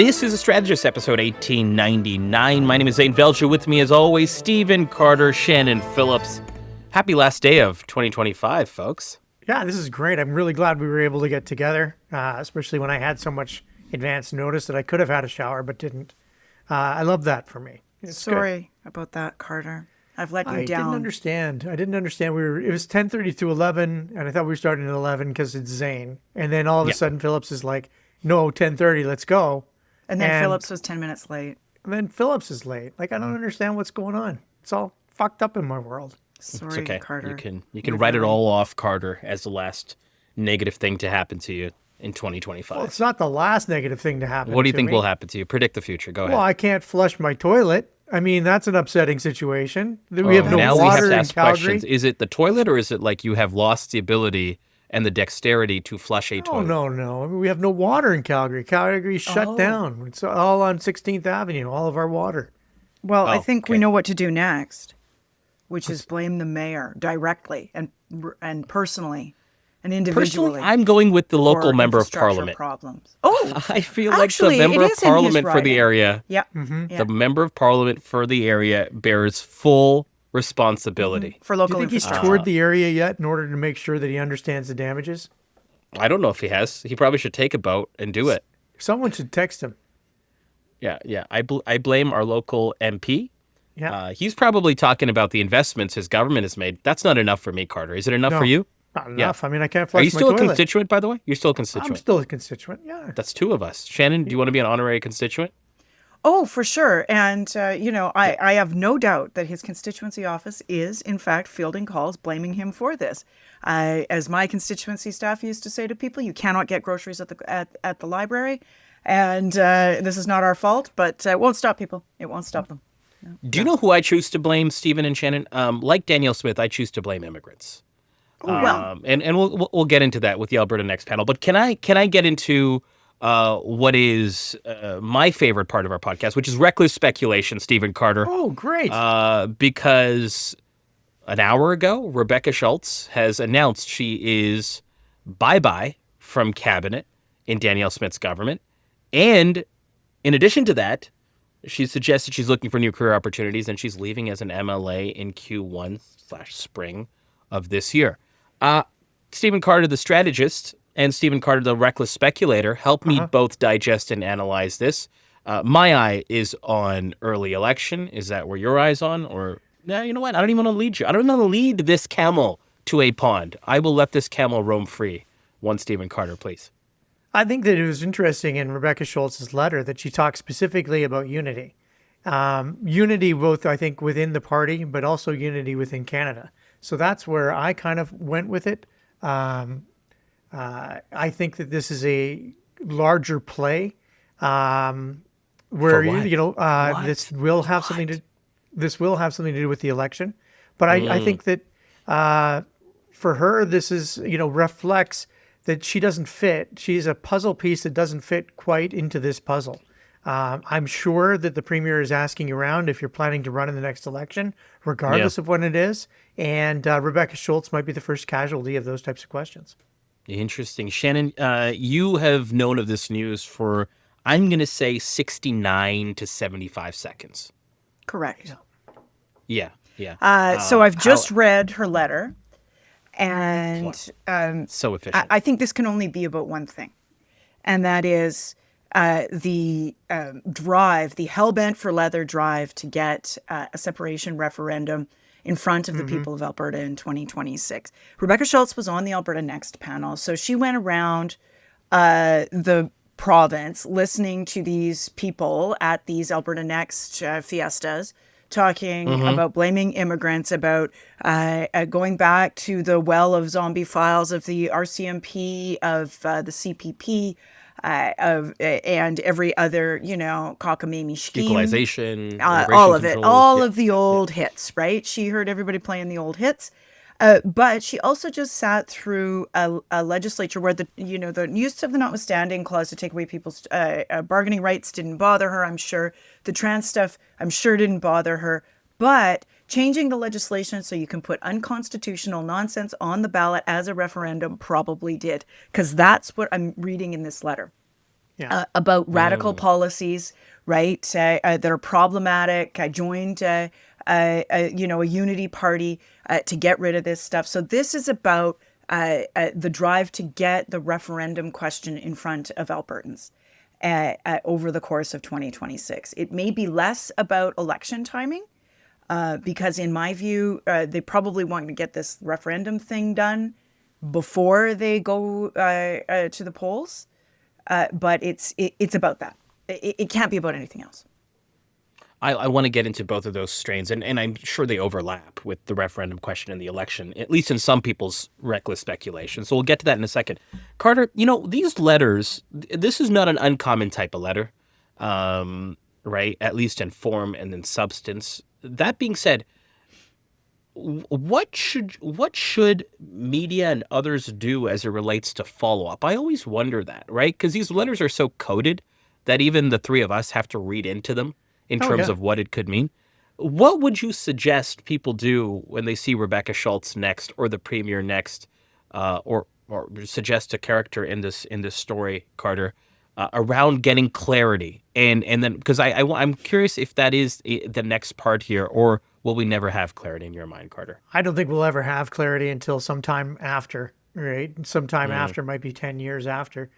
This is A Strategist, episode 1899. My name is Zain Velji. With me, as always, Stephen, Carter, Shannon Phillips. Happy last day of 2025, folks. Yeah, this is great. I'm really glad we were able to get together, especially when I had so much advance notice that I could have had a shower but didn't. I love that for me. Sorry about that, Carter. I've let you down. I didn't understand. It was 10:30 to 11, and I thought we were starting at 11 because it's Zain. And then all of a sudden, Phillips is like, no, 10:30, let's go. And then Phillips was 10 minutes late. And then Phillips is late. Like, I don't understand what's going on. It's all fucked up in my world. Sorry, it's okay. Carter. You can write it all off, Carter, as the last negative thing to happen to you in 2025. Well, it's not the last negative thing to happen. What do you think will happen to you? Predict the future. Go ahead. Well, I can't flush my toilet. I mean, that's an upsetting situation. We have no now water we have to in ask Calgary. questions. Is it the toilet, or is it like you have lost the ability and the dexterity to flush a toilet? No. I mean, we have no water in Calgary. Calgary's shut down. It's all on 16th Avenue, all of our water. Well, I think we know what to do next, which is blame the mayor directly and personally and individually. Personally, I'm going with the local member of infrastructure parliament. Problems. Oh, I feel actually, like the member it of is in his parliament for the writing. area. Yeah. The member of parliament for the area bears full responsibility. For local Do you think he's infrastructure. toured the area yet in order to make sure that he understands the damages? I don't know if he has. He probably should take a boat and do it. Someone should text him. Yeah. I blame our local MP. Yeah. He's probably talking about the investments his government has made. That's not enough for me, Carter. Is it enough for you? Not enough. I mean, I can't flush Are my you still toilet. a constituent, by the way? You're still a constituent. I'm still a constituent, yeah. That's two of us. Shannon, do you want to be an honorary constituent? Oh, for sure. And, I have no doubt that his constituency office is, in fact, fielding calls blaming him for this. As my constituency staff used to say to people, you cannot get groceries at the library. And this is not our fault, but it won't stop people. It won't stop them. No. Do you know who I choose to blame, Stephen and Shannon? Like Danielle Smith, I choose to blame immigrants. And we'll get into that with the Alberta Next panel. But can I get into what is my favorite part of our podcast, which is reckless speculation, Stephen Carter? Oh, great. Because an hour ago, Rebecca Schulz has announced she is bye-bye from cabinet in Danielle Smith's government. And in addition to that, she suggested she's looking for new career opportunities, and she's leaving as an MLA in Q1/spring of this year. Stephen Carter, the strategist, and Stephen Carter, the reckless speculator, help me both digest and analyze this. My eye is on early election. Is that where your eye's on? Or, no, you know what? I don't even want to lead you. I don't want to lead this camel to a pond. I will let this camel roam free. One Stephen Carter, please. I think that it was interesting in Rebecca Schulz's letter that she talked specifically about unity. Unity both, I think, within the party, but also unity within Canada. So that's where I kind of went with it. I think that this is a larger play where this will have something to do with the election. But I think that for her, this is reflects that she doesn't fit. She's a puzzle piece that doesn't fit quite into this puzzle. I'm sure that the premier is asking around if you're planning to run in the next election, regardless of when it is. And Rebecca Schulz might be the first casualty of those types of questions. Interesting. Shannon, you have known of this news for, I'm going to say, 69 to 75 seconds. Correct. Yeah. So I've just read her letter. And so efficient. I think this can only be about one thing. And that is the drive, the hell-bent for leather drive to get a separation referendum in front of the people of Alberta in 2026. Rebecca Schulz was on the Alberta Next panel. So she went around the province listening to these people at these Alberta Next fiestas, talking about blaming immigrants, about going back to the well of zombie files of the RCMP, of the CPP, and every other, cockamamie scheme. Equalization, all of it, controls. all of the old hits, right? She heard everybody playing the old hits. But she also just sat through a legislature where the use of the notwithstanding clause to take away people's bargaining rights didn't bother her, I'm sure. The trans stuff, I'm sure, didn't bother her. But changing the legislation so you can put unconstitutional nonsense on the ballot as a referendum probably did. Because that's what I'm reading in this letter. about radical policies, right, that are problematic. I joined, a unity party to get rid of this stuff. So this is about the drive to get the referendum question in front of Albertans over the course of 2026. It may be less about election timing, because in my view, they probably want to get this referendum thing done before they go to the polls. But it's about that. It can't be about anything else. I want to get into both of those strains, and I'm sure they overlap with the referendum question and the election, at least in some people's reckless speculation. So we'll get to that in a second. Carter, these letters, this is not an uncommon type of letter, right? At least in form and in substance. That being said, what should media and others do as it relates to follow-up? I always wonder that, right? Because these letters are so coded that even the three of us have to read into them in terms of what it could mean. What would you suggest people do when they see Rebecca Schulz next, or the Premier next, or suggest a character in this story, Carter, around getting clarity? And then, because I'm curious if that is the next part here, or will we never have clarity in your mind, Carter? I don't think we'll ever have clarity until sometime after, right? Sometime after, might be 10 years after.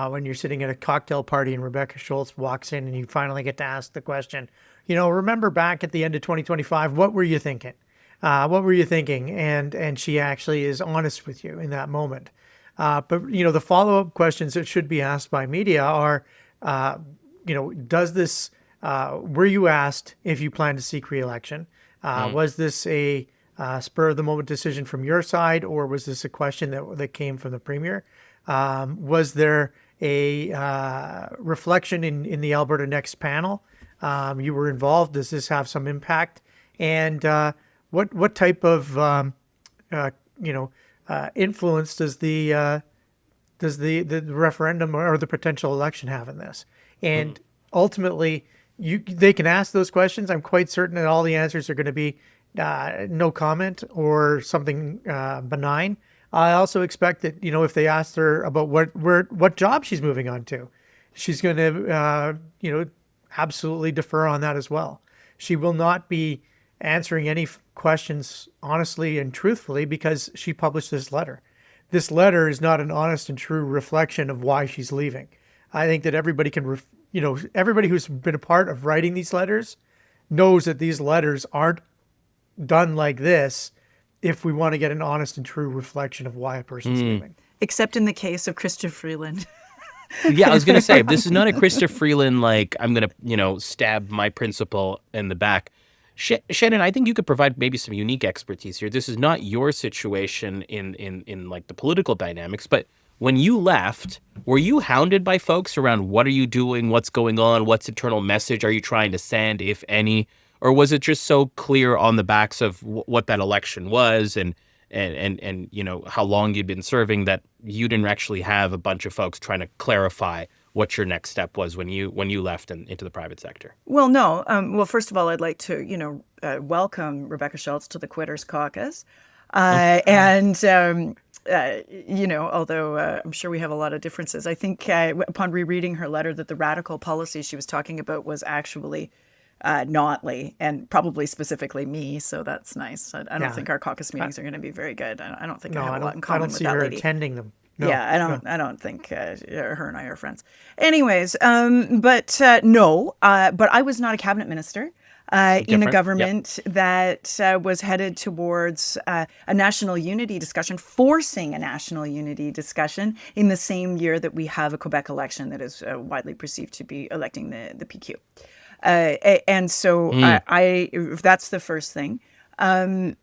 When you're sitting at a cocktail party and Rebecca Schulz walks in and you finally get to ask the question, remember back at the end of 2025, what were you thinking? What were you thinking? And she actually is honest with you in that moment. But the follow-up questions that should be asked by media are, does this, were you asked if you plan to seek re-election? Was this a spur-of-the-moment decision from your side, or was this a question that came from the Premier? Was there a reflection in the Alberta Next panel? You were involved. Does this have some impact? And what type of influence does the referendum or the potential election have in this? And ultimately, they can ask those questions. I'm quite certain that all the answers are going to be no comment or something benign. I also expect that, if they asked her about what job she's moving on to, she's going to, absolutely defer on that as well. She will not be answering any questions honestly and truthfully because she published this letter. This letter is not an honest and true reflection of why she's leaving. I think that everybody can, everybody who's been a part of writing these letters knows that these letters aren't done like this if we want to get an honest and true reflection of why a person's leaving. Except in the case of Chrystia Freeland. Yeah, I was going to say, this is not a Chrystia Freeland, like, I'm going to, stab my principal in the back. Shannon, I think you could provide maybe some unique expertise here. This is not your situation in like the political dynamics, but when you left, were you hounded by folks around what are you doing, what's going on, what's internal message are you trying to send, if any? Or was it just so clear on the backs of what that election was and how long you'd been serving that you didn't actually have a bunch of folks trying to clarify what your next step was when you left into the private sector? Well, no. Well, first of all, I'd like to welcome Rebecca Schulz to the Quitters Caucus, although I'm sure we have a lot of differences, I think upon rereading her letter that the radical policy she was talking about was actually Notley, and probably specifically me, so that's nice. I don't think our caucus meetings are going to be very good. I don't think I have a lot in common with that lady. I don't see her attending them. No, yeah, I don't think her and I are friends. Anyways, but I was not a cabinet minister in a government that was headed towards a national unity discussion, forcing a national unity discussion in the same year that we have a Quebec election that is widely perceived to be electing the PQ. And so that's the first thing. No,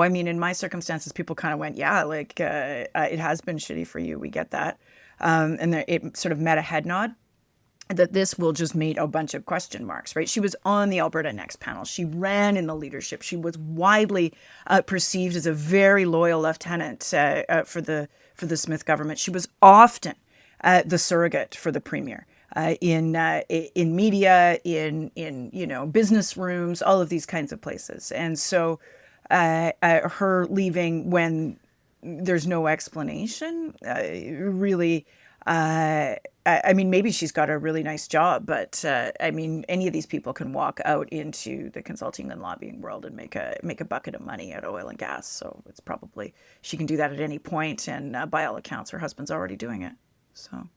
I mean, in my circumstances, people kind of went, yeah, like it has been shitty for you. We get that. And it sort of met a head nod that this will just meet a bunch of question marks, right? She was on the Alberta Next panel. She ran in the leadership. She was widely perceived as a very loyal lieutenant for the Smith government. She was often the surrogate for the Premier. In media, in business rooms, all of these kinds of places. And so her leaving when there's no explanation, really. I mean, maybe she's got a really nice job, but I mean, any of these people can walk out into the consulting and lobbying world and make a bucket of money out of oil and gas. So it's probably she can do that at any point, and by all accounts, her husband's already doing it. So,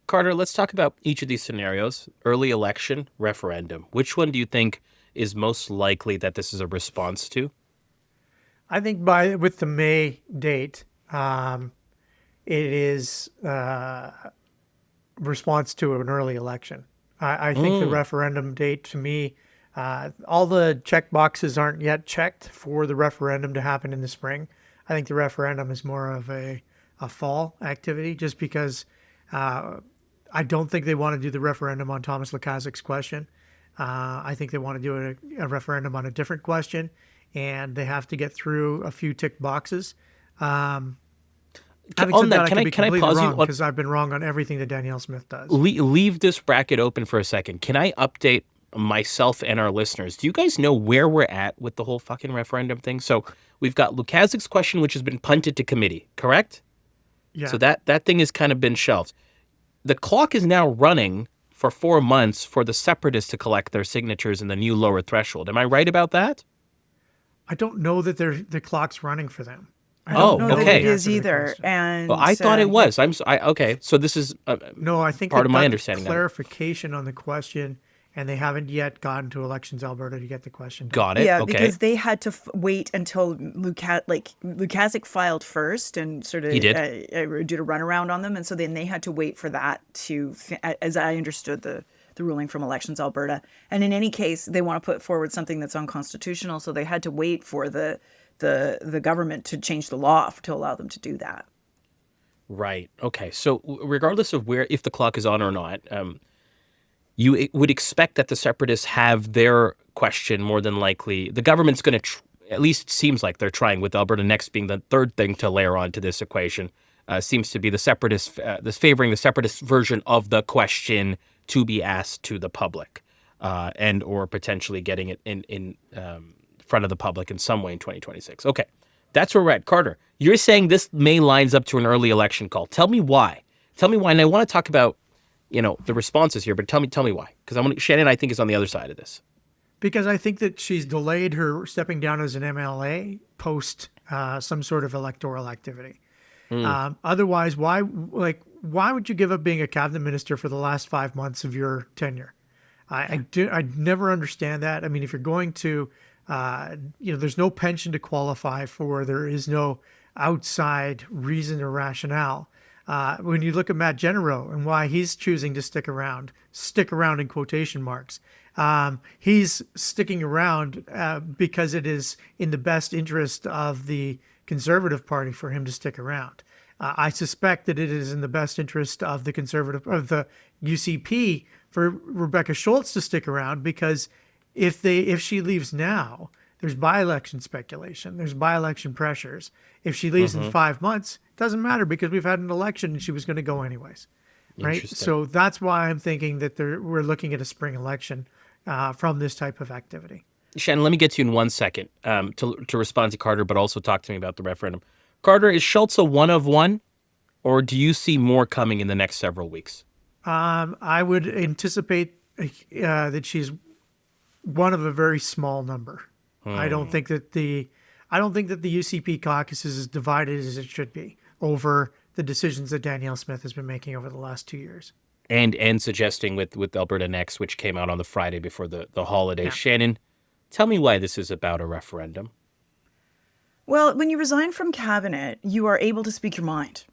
Carter, let's talk about each of these scenarios: early election, referendum. Which one do you think is most likely that this is a response to? I think with the May date, it is response to an early election. I think the referendum date, to me, all the check boxes aren't yet checked for the referendum to happen in the spring. I think the referendum is more of a fall activity, just because I don't think they want to do the referendum on Thomas Lukaszik's question. I think they want to do a referendum on a different question, and they have to get through a few tick boxes. Having said that, I could be completely wrong, because I've been wrong on everything that Danielle Smith does. Leave this bracket open for a second. Can I update myself and our listeners? Do you guys know where we're at with the whole fucking referendum thing? So we've got Lukaszik's question, which has been punted to committee, correct? Yeah. So that thing has kind of been shelved. The clock is now running for 4 months for the separatists to collect their signatures in the new lower threshold. Am I right about that? I don't know that the clock's running for them. I don't don't know okay. that it is either. And well, I thought it was. Okay. So this is no. I think part of my understanding. Clarification on the question, and they haven't yet gotten to Elections Alberta to get the question done. Got it. Yeah, okay. Because they had to wait until Lukaczyk filed first and sort of did a runaround on them, and so then they had to wait for that to, as I understood the ruling from Elections Alberta. And in any case, they want to put forward something that's unconstitutional, so they had to wait for the government to change the law to allow them to do that. Right. Okay. So regardless of if the clock is on or not, you would expect that the separatists have their question more than likely. The government's going to, at least it seems like they're trying, with Alberta Next being the third thing to layer onto this equation, seems to be the separatists, favoring the separatist version of the question to be asked to the public, and or potentially getting it in front of the public in some way in 2026. Okay, that's where we're at. Carter, you're saying this May lines up to an early election call. Tell me why. And I want to talk about, the responses here, but tell me why. Because Shannon, I think, is on the other side of this. Because I think that she's delayed her stepping down as an MLA post some sort of electoral activity. Otherwise, why would you give up being a cabinet minister for the last 5 months of your tenure? I never understand that. I mean, if you're going to, there's no pension to qualify for. There is no outside reason or rationale. When you look at Matt Genero and why he's choosing to stick around in quotation marks, he's sticking around because it is in the best interest of the Conservative Party for him to stick around. I suspect that it is in the best interest of the UCP for Rebecca Schulz to stick around, because if she leaves now, there's by-election speculation, there's by-election pressures. If she leaves in 5 months, it doesn't matter, because we've had an election and she was going to go anyways, right? So that's why I'm thinking that we're looking at a spring election from this type of activity. Shannon, let me get to you in 1 second to respond to Carter, but also talk to me about the referendum. Carter, is Schulz a one of one, or do you see more coming in the next several weeks? I would anticipate that she's one of a very small number. I don't think that the UCP caucus is as divided as it should be over the decisions that Danielle Smith has been making over the last 2 years. And suggesting with Alberta Next, which came out on the Friday before the holiday. Yeah. Shannon, tell me why this is about a referendum. Well, when you resign from cabinet, you are able to speak your mind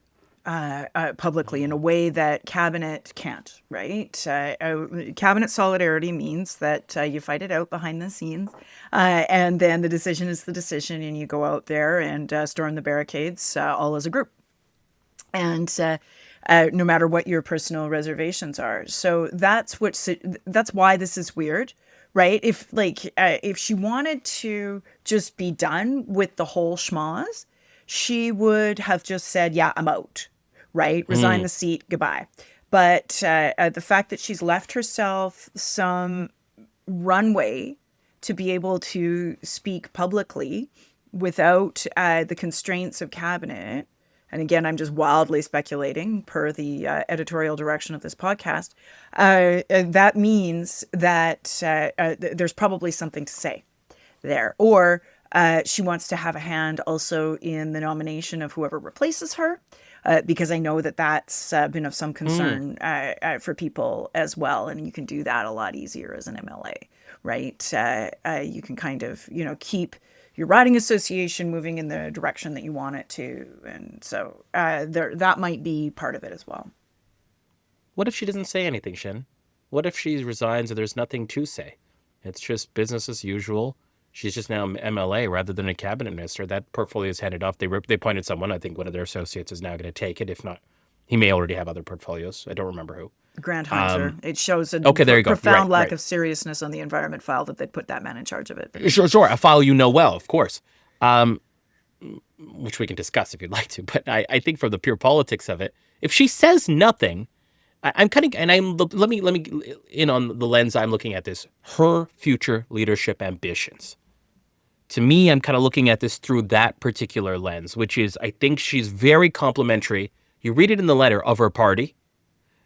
publicly in a way that cabinet can't, right? Cabinet solidarity means that you fight it out behind the scenes, and then the decision is the decision, and you go out there and storm the barricades all as a group. And no matter what your personal reservations are. So that's why this is weird, right? If she wanted to just be done with the whole schmoz, she would have just said, yeah, I'm out, right? Resign the seat, goodbye. But the fact that she's left herself some runway to be able to speak publicly without the constraints of cabinet, and again, I'm just wildly speculating per the editorial direction of this podcast, that means that there's probably something to say there. Or she wants to have a hand also in the nomination of whoever replaces her, because I know that that's been of some concern for people as well. And you can do that a lot easier as an MLA, right? You can kind of, keep your riding association moving in the direction that you want it to. And so that might be part of it as well. What if she doesn't say anything, Shen? What if she resigns and there's nothing to say? It's just business as usual. She's just now MLA rather than a cabinet minister. That portfolio is handed off. They appointed someone. I think one of their associates is now going to take it. If not, he may already have other portfolios. I don't remember who. Grant Hunter. It shows a Okay, there you go. profound lack Right. of seriousness on the environment file that they'd put that man in charge of it. Sure. A file you know well, of course, which we can discuss if you'd like to. But I think from the pure politics of it, if she says nothing, I'm kind of, and let me in on the lens I'm looking at this, her future leadership ambitions. To me, I'm kind of looking at this through that particular lens, which is I think she's very complimentary. You read it in the letter of her party,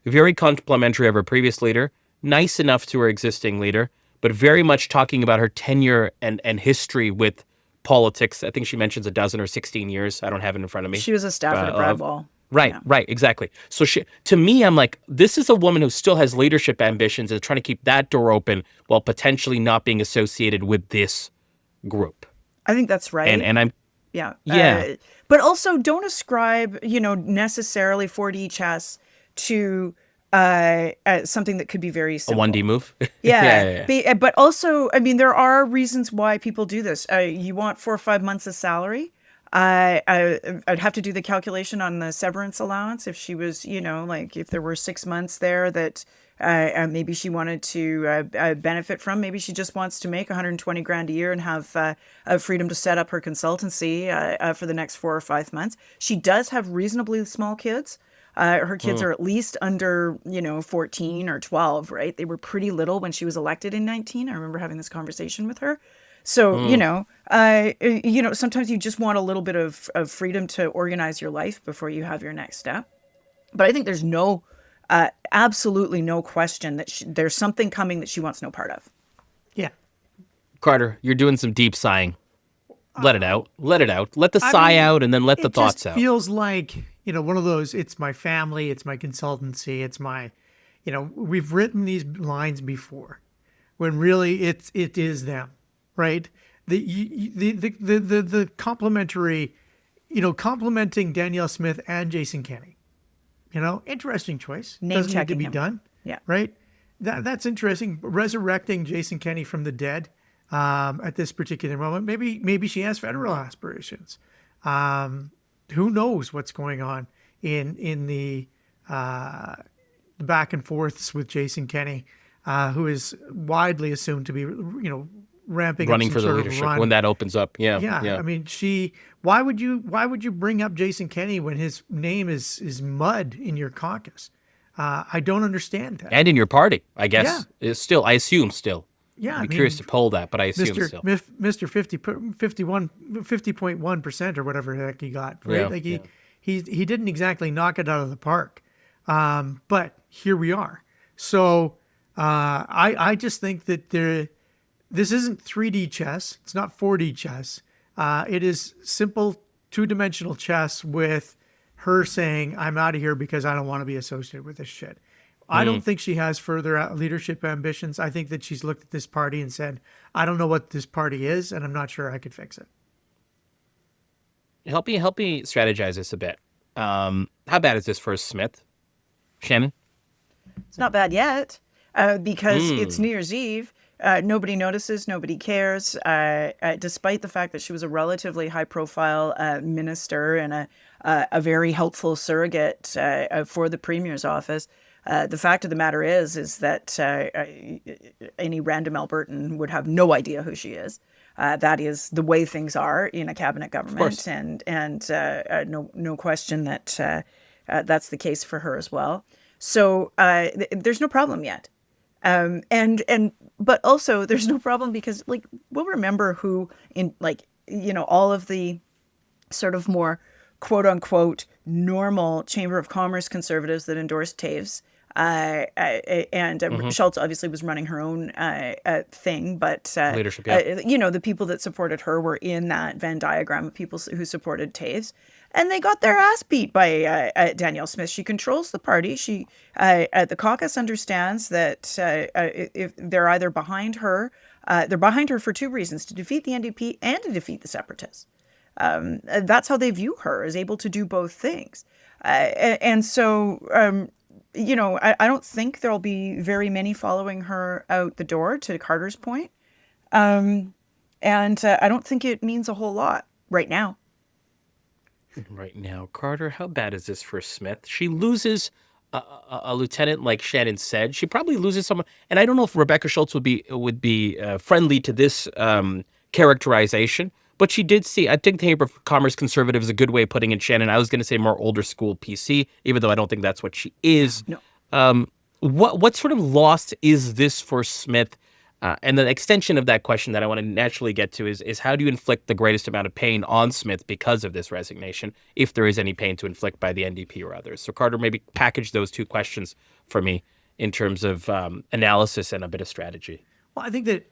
very complimentary of her previous leader, nice enough to her existing leader, but very much talking about her tenure and history with politics. I think she mentions 12 or 16 years. I don't have it in front of me. She was a staffer to Bradwell. Right, exactly. So to me, I'm like, this is a woman who still has leadership ambitions and trying to keep that door open while potentially not being associated with this group. I think that's right. And I'm yeah. But also don't ascribe, necessarily 4D chess to something that could be very simple. A 1D move. Yeah. But also, I mean, there are reasons why people do this. You want 4 or 5 months of salary. I'd have to do the calculation on the severance allowance if she was, if there were 6 months there that maybe she wanted to benefit from. Maybe she just wants to make 120 grand a year and have freedom to set up her consultancy for the next 4 or 5 months. She does have reasonably small kids. Her kids are at least under, 14 or 12, right? They were pretty little when she was elected in 19. I remember having this conversation with her. So, sometimes you just want a little bit of freedom to organize your life before you have your next step. But I think there's absolutely no question that there's something coming that she wants no part of. Yeah. Carter, you're doing some deep sighing. Let it out. Let it out. Let the sigh out and then let the thoughts out. It feels like, one of those, it's my family, it's my consultancy, it's my, we've written these lines before when really it is them, right? The complimentary, complimenting Danielle Smith and Jason Kenney, interesting choice. Doesn't need to be done. Yeah. Right. That's interesting. Resurrecting Jason Kenney from the dead. At this particular moment, maybe she has federal aspirations. Who knows what's going on in the back and forths with Jason Kenney, who is widely assumed to be, ramping running up for the leadership when that opens up. Yeah. I mean, why would you bring up Jason Kenney when his name is mud in your caucus? I don't understand that. And in your party, I guess. Yeah. I assume still. Yeah, I'd be curious to poll that, but I assume still. Mr. 50.1% or whatever the heck he got, right? Yeah, he didn't exactly knock it out of the park. But here we are. So I just think that this isn't 3D chess. It's not 4D chess. It is simple 2-dimensional chess with her saying, I'm out of here because I don't want to be associated with this shit. I don't think she has further leadership ambitions. I think that she's looked at this party and said, I don't know what this party is, and I'm not sure I could fix it. Help me strategize this a bit. How bad is this for Smith? Shannon? It's not bad yet because it's New Year's Eve. Nobody notices, nobody cares, despite the fact that she was a relatively high-profile minister and a very helpful surrogate for the Premier's office. The fact of the matter is that any random Albertan would have no idea who she is. That is the way things are in a cabinet government, and no question that that's the case for her as well. So there's no problem yet. But also there's no problem because we'll remember who in all of the sort of more quote unquote normal Chamber of Commerce conservatives that endorsed Taves. Schulz obviously was running her own thing, but Leadership, yeah. the people that supported her were in that Venn diagram of people who supported Taves, and they got their ass beat by Danielle Smith. She controls the party. The caucus understands that if they're either behind her, they're behind her for two reasons: to defeat the NDP and to defeat the separatists. That's how they view her, as able to do both things. And so, I don't think there'll be very many following her out the door, to Carter's point. And I don't think it means a whole lot right now. Right now, Carter, how bad is this for Smith? She loses a lieutenant, like Shannon said. She probably loses someone, and I don't know if Rebecca Schulz would be friendly to this characterization. But she did see, I think the Chamber of Commerce conservative is a good way of putting it, Shannon. I was going to say more older school PC, even though I don't think that's what she is. No. What sort of loss is this for Smith? And the extension of that question that I want to naturally get to is how do you inflict the greatest amount of pain on Smith because of this resignation, if there is any pain to inflict by the NDP or others? So Carter, maybe package those two questions for me in terms of analysis and a bit of strategy. Well, I think that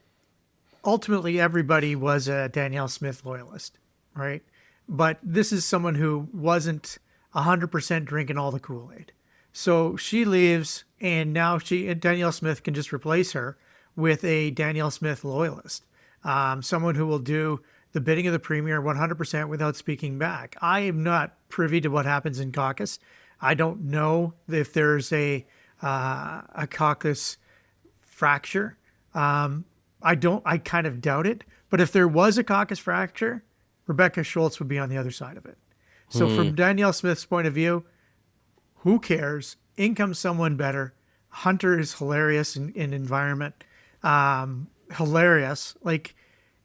ultimately everybody was a Danielle Smith loyalist, right? But this is someone who wasn't 100% drinking all the Kool-Aid. So she leaves, and now Danielle Smith can just replace her with a Danielle Smith loyalist, someone who will do the bidding of the premier 100% without speaking back. I am not privy to what happens in caucus. I don't know if there's a caucus fracture. I kind of doubt it. But if there was a caucus fracture, Rebecca Schulz would be on the other side of it. So from Danielle Smith's point of view, who cares? In comes someone better. Hunter is hilarious in environment. Hilarious. Like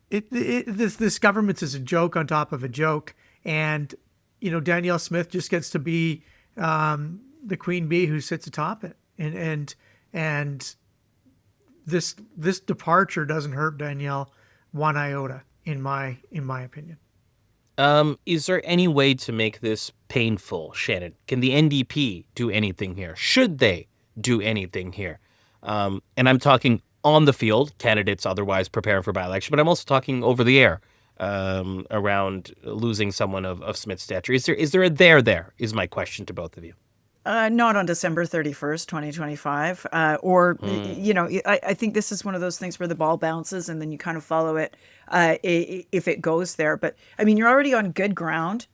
this government is a joke on top of a joke. And, Danielle Smith just gets to be the queen bee who sits atop it. And this departure doesn't hurt Danielle one iota, in my opinion. Is there any way to make this painful, Shannon? Can the NDP do anything here? Should they do anything here? And I'm talking on the field, candidates otherwise preparing for by-election, but I'm also talking over the air around losing someone of Smith's stature. Is there a there is my question to both of you. Not on December 31st, 2025. I think this is one of those things where the ball bounces and then you kind of follow it if it goes there. But, I mean, you're already on good ground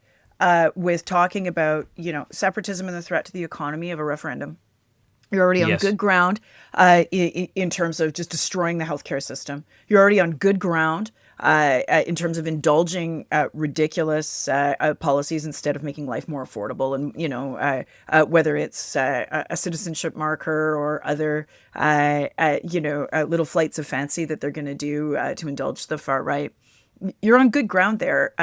with talking about, separatism and the threat to the economy of a referendum. You're already on good ground in terms of just destroying the healthcare system. You're already on good ground in terms of indulging ridiculous policies instead of making life more affordable. And, whether it's a citizenship marker or other, little flights of fancy that they're going to do to indulge the far right. You're on good ground there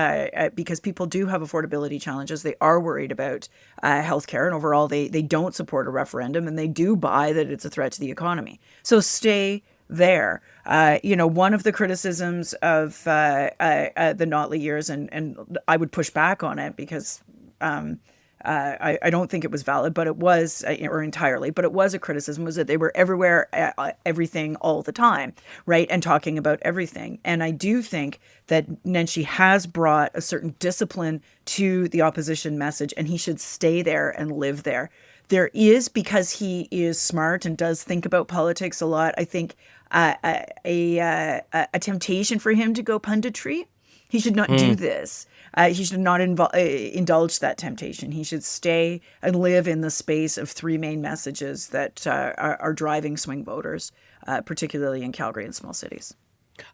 because people do have affordability challenges. They are worried about healthcare, and overall, they don't support a referendum, and they do buy that it's a threat to the economy. So stay there. One of the criticisms of the Notley years, and I would push back on it because I don't think it was valid, but it was, or entirely, but it was a criticism, was that they were everywhere, everything, all the time, right? And talking about everything. And I do think that Nenshi has brought a certain discipline to the opposition message, and he should stay there and live there. There is, because he is smart and does think about politics a lot, I think a temptation for him to go punditry. He should not do this. He should not indulge that temptation. He should stay and live in the space of three main messages that are driving swing voters, particularly in Calgary and small cities.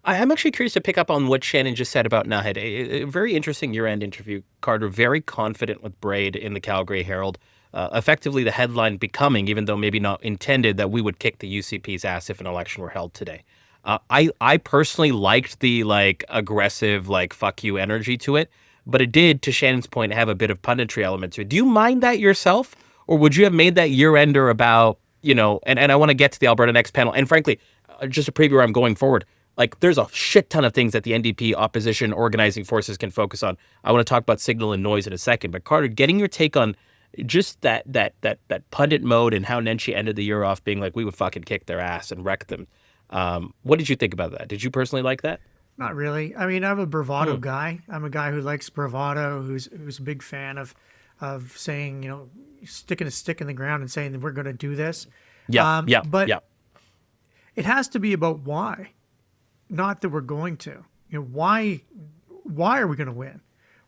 I'm actually curious to pick up on what Shannon just said about Naheed. A very interesting year-end interview, Carter, very confident with Braid in the Calgary Herald. Effectively, the headline becoming, even though maybe not intended, that we would kick the UCP's ass if an election were held today. I personally liked the aggressive fuck you energy to it, but it did, to Shannon's point, have a bit of punditry element to it. Do you mind that yourself, or would you have made that year-ender about, and I want to get to the Alberta Next panel, and frankly, just a preview where I'm going forward, Like, there's a shit ton of things that the NDP opposition organizing forces can focus on. I want to talk about signal and noise in a second. But Carter, getting your take on just that pundit mode and how Nenshi ended the year off being like, we would fucking kick their ass and wreck them. What did you think about that? Did you personally like that? Not really. I mean, I'm a bravado guy. I'm a guy who likes bravado, who's a big fan of saying, sticking a stick in the ground and saying that we're going to do this. But it has to be about why, not that we're going to. Why are we going to win?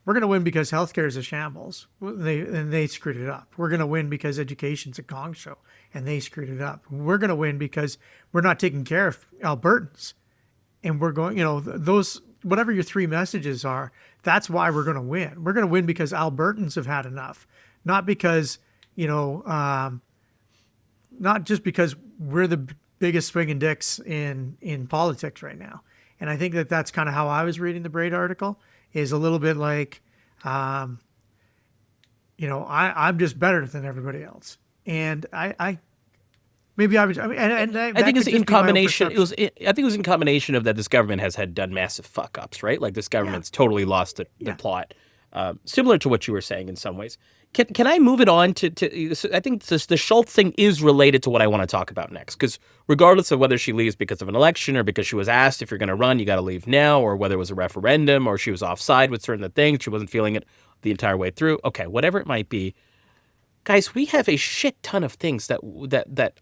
We're going to win because healthcare is a shambles. They screwed it up. We're going to win because education's a gong show, and they screwed it up. We're going to win because we're not taking care of Albertans. And we're going, those, whatever your three messages are, that's why we're going to win. We're going to win because Albertans have had enough, not because, not just because we're the biggest swinging dicks in politics right now. And I think that's kind of how I was reading the Braid article, is a little bit like, I'm just better than everybody else. And I think it was in combination. I think it was in combination of that this government has done massive fuck ups, right? Like, this government's totally lost the plot. Similar to what you were saying in some ways. Can I move it on to I think the Schulz thing is related to what I want to talk about next, because regardless of whether she leaves because of an election or because she was asked, if you're going to run, you got to leave now, or whether it was a referendum or she was offside with certain things, she wasn't feeling it the entire way through. Okay, whatever it might be. Guys, we have a shit ton of things that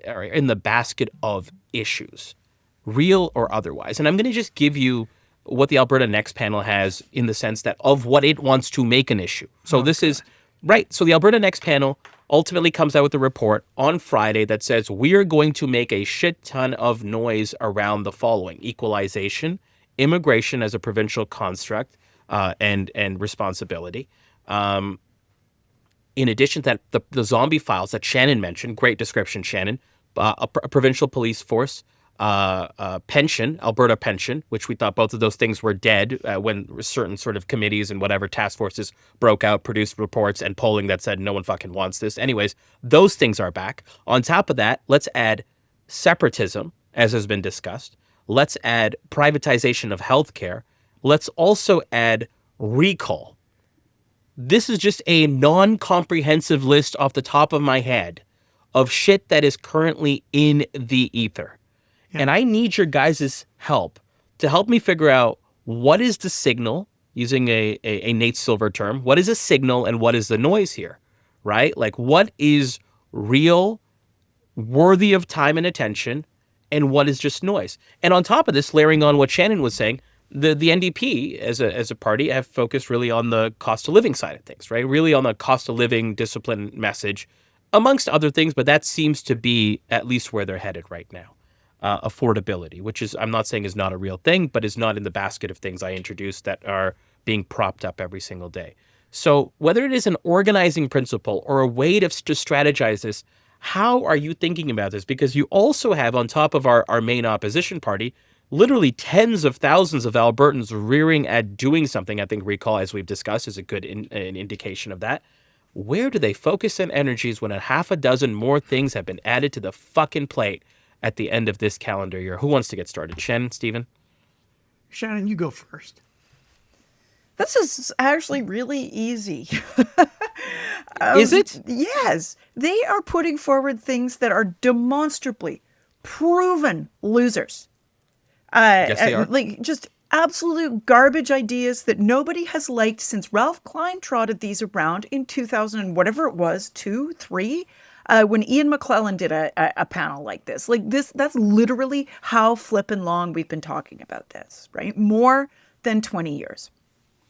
are in the basket of issues, real or otherwise. And I'm going to just give you what the Alberta Next panel has in the sense that of what it wants to make an issue. So this is, right, so the Alberta Next panel ultimately comes out with a report on Friday that says we're going to make a shit ton of noise around the following: equalization, immigration as a provincial construct, and responsibility. In addition to that, the zombie files that Shannon mentioned, great description, Shannon, a provincial police force, pension, Alberta pension, which we thought both of those things were dead when certain sort of committees and whatever task forces broke out, produced reports and polling that said no one fucking wants this. Anyways, those things are back. On top of that, let's add separatism, as has been discussed. Let's add privatization of healthcare. Let's also add recall. This is just a non-comprehensive list off the top of my head of shit that is currently in the ether. Yeah. And I need your guys' help to help me figure out what is the signal, using a Nate Silver term, what is a signal and what is the noise here, right? Like, what is real, worthy of time and attention, and what is just noise? And on top of this, layering on what Shannon was saying, the NDP as a party have focused really on the cost of living side of things, right? Really on the cost of living discipline message, amongst other things, but that seems to be at least where they're headed right now. Affordability, which is, I'm not saying is not a real thing, but is not in the basket of things I introduced that are being propped up every single day. So whether it is an organizing principle or a way to strategize this, how are you thinking about this? Because you also have, on top of our main opposition party, literally tens of thousands of Albertans rearing at doing something. I think recall, as we've discussed, is a good an indication of that. Where do they focus their energies when a half a dozen more things have been added to the fucking plate at the end of this calendar year? Who wants to get started? Shannon, Stephen? Shannon, you go first. This is actually really easy. Is it? Yes. They are putting forward things that are demonstrably proven losers. Yes, they are. Like, just absolute garbage ideas that nobody has liked since Ralph Klein trotted these around in 2000 and whatever it was, 2, 3, when Ian McClellan did a panel like this. Like, that's literally how flippin' long we've been talking about this, right? More than 20 years.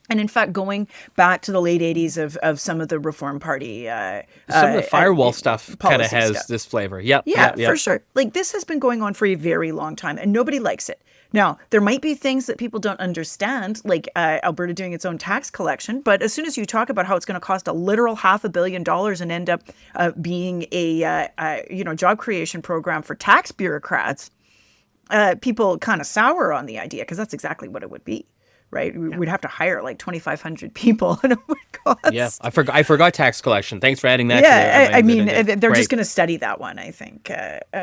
And in fact, going back to the late 80s of some of the Reform Party. Some of the firewall stuff kind of has this flavor. Yep. Yeah, for sure. Like, this has been going on for a very long time and nobody likes it. Now, there might be things that people don't understand, like Alberta doing its own tax collection. But as soon as you talk about how it's going to cost a literal $500 million and end up being a job creation program for tax bureaucrats, people kind of sour on the idea, because that's exactly what it would be. right? We'd have to hire like 2,500 people. And it would cost. Yeah, I forgot tax collection. Thanks for adding that. Yeah, to I mean, they're Great. just going to study that one, I think.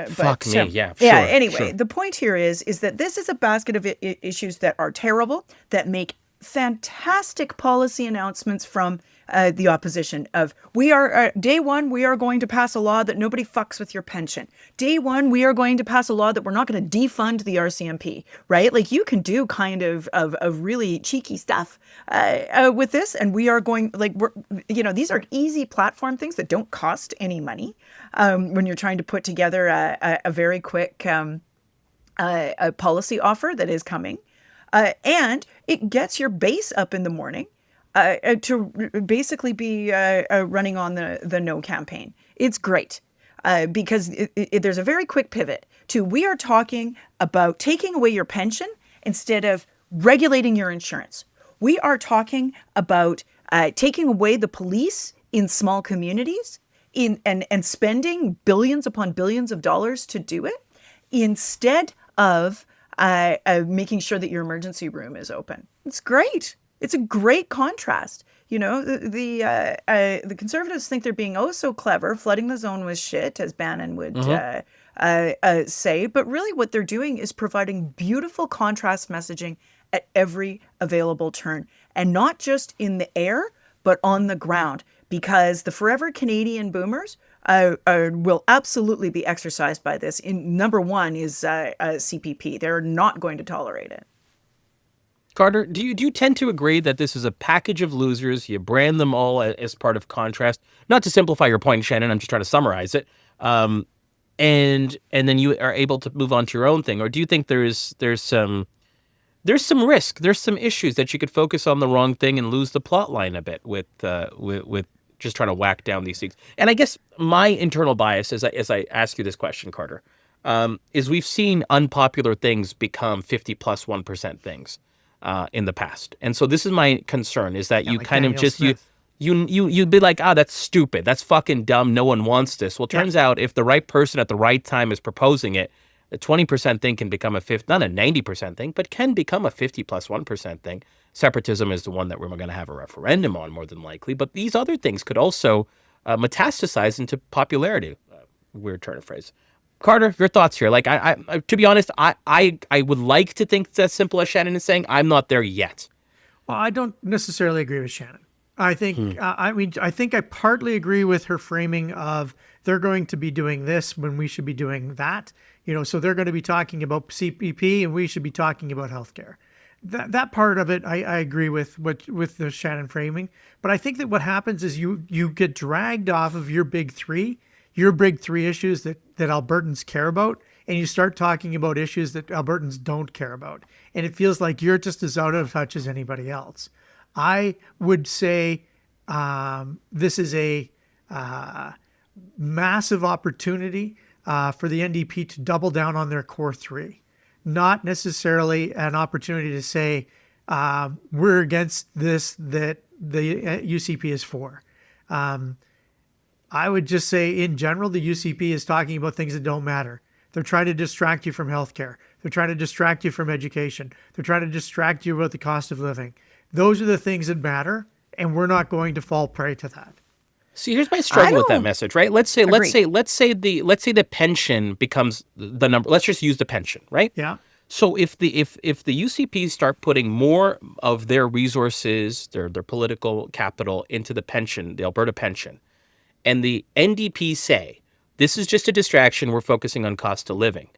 Fuck me, yeah, sure, yeah. Anyway, sure. the point here is that this is a basket of issues that are terrible, that make fantastic policy announcements from the opposition of we are day one, we are going to pass a law that nobody fucks with your pension. Day one, we are going to pass a law that we're not going to defund the RCMP, right? Like you can do kind of really cheeky stuff with this. And we are going these are easy platform things that don't cost any money when you're trying to put together a very quick a policy offer that is coming. And it gets your base up in the morning to basically be running on the no campaign. It's great because there's a very quick pivot to we are talking about taking away your pension instead of regulating your insurance. We are talking about taking away the police in small communities and spending billions upon billions of dollars to do it instead of making sure that your emergency room is open. It's great. It's a great contrast. You know, the Conservatives think they're being oh so clever, flooding the zone with shit, as Bannon would say. But really what they're doing is providing beautiful contrast messaging at every available turn. And not just in the air, but on the ground. Because the forever Canadian boomers will absolutely be exercised by this. Number one is CPP. They're not going to tolerate it. Carter, do you tend to agree that this is a package of losers? You brand them all as part of contrast. Not to simplify your point, Shannon. I'm just trying to summarize it. And then you are able to move on to your own thing, or do you think there's some risk, there's some issues that you could focus on the wrong thing and lose the plot line a bit with just trying to whack down these things? And I guess my internal bias as I ask you this question, Carter, is we've seen unpopular things become 50+1% things in the past. And so this is my concern, is that you like kind Danielle of just Smith. you'd be like, that's stupid, that's fucking dumb, no one wants this. Well, it turns out if the right person at the right time is proposing it, the 20% thing can become not a 90% thing, but can become a 50+1% thing. Separatism is the one that we're going to have a referendum on, more than likely. But these other things could also metastasize into popularity. Weird turn of phrase. Carter, your thoughts here? Like, I to be honest, I would like to think it's as simple as Shannon is saying. I'm not there yet. Well, I don't necessarily agree with Shannon. I think, I think I partly agree with her framing of they're going to be doing this when we should be doing that. You know, so they're going to be talking about CPP and we should be talking about healthcare. That part of it, I agree with the Shannon framing. But I think that what happens is you get dragged off of your big three issues that Albertans care about, and you start talking about issues that Albertans don't care about. And it feels like you're just as out of touch as anybody else. I would say this is a massive opportunity for the NDP to double down on their core three. Not necessarily an opportunity to say we're against this that the UCP is for. I would just say in general, the UCP is talking about things that don't matter. They're trying to distract you from healthcare. They're trying to distract you from education. They're trying to distract you about the cost of living. Those are the things that matter, and we're not going to fall prey to that. See, here's my struggle with that message, right? Let's say the pension becomes the number. Let's just use the pension, right? Yeah. So if the UCPs start putting more of their resources, their political capital into the pension, the Alberta pension, and the NDP say this is just a distraction, we're focusing on cost of living,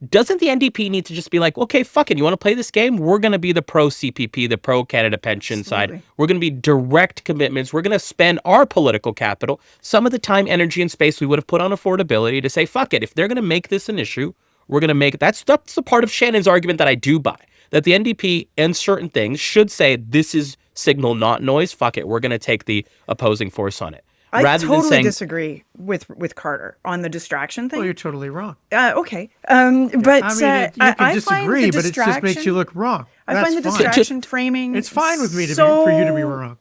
doesn't the NDP need to just be like, okay, fuck it, you want to play this game? We're going to be the pro-CPP, the pro-Canada pension side. We're going to be direct commitments. We're going to spend our political capital, some of the time, energy, and space we would have put on affordability to say, fuck it, if they're going to make this an issue, we're going to make it. That's the part of Shannon's argument that I do buy, that the NDP and certain things should say this is signal, not noise. Fuck it, we're going to take the opposing force on it. I totally disagree with Carter on the distraction thing. Well, you're totally wrong. Okay. But I mean, you can disagree, but it just makes you look wrong. I find the distraction framing. It's fine with me for you to be wrong.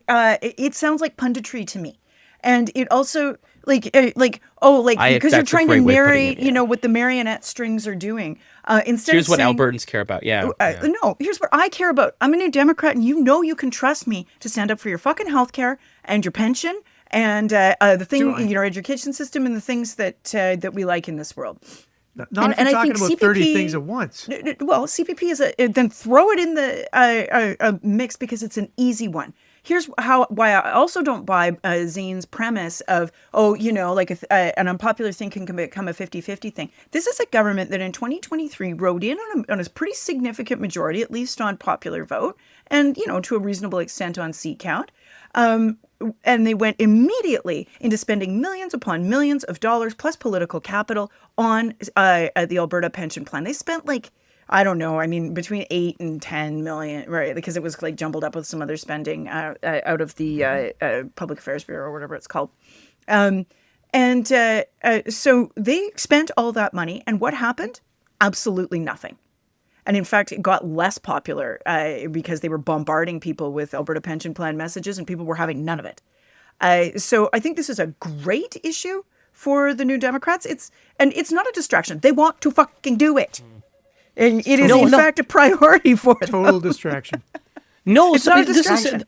It sounds like punditry to me, and it also because you're trying to narrate, what the marionette strings are doing. Instead Here's of what saying, Albertans care about. Yeah. Yeah. no, here's what I care about. I'm a New Democrat, and you know you can trust me to stand up for your fucking health care and your pension and the thing, Do I? our education system and the things that we like in this world. Not if you're I talking think about 30 things at once. Well, CPP is then throw it in the mix because it's an easy one. Here's why I also don't buy Zain's premise of, like an unpopular thing can become a 50-50 thing. This is a government that in 2023 rode in on a pretty significant majority, at least on popular vote, and, to a reasonable extent on seat count. And they went immediately into spending millions upon millions of dollars plus political capital on the Alberta pension plan. They spent I don't know, between 8 and 10 million, right? Because it was jumbled up with some other spending out of the Public Affairs Bureau or whatever it's called. So they spent all that money. And what happened? Absolutely nothing. And in fact, it got less popular because they were bombarding people with Alberta pension plan messages and people were having none of it. So I think this is a great issue for the New Democrats. It's not a distraction. They want to fucking do it. And it is, in fact, a priority for them. Total distraction. No, It's not a distraction.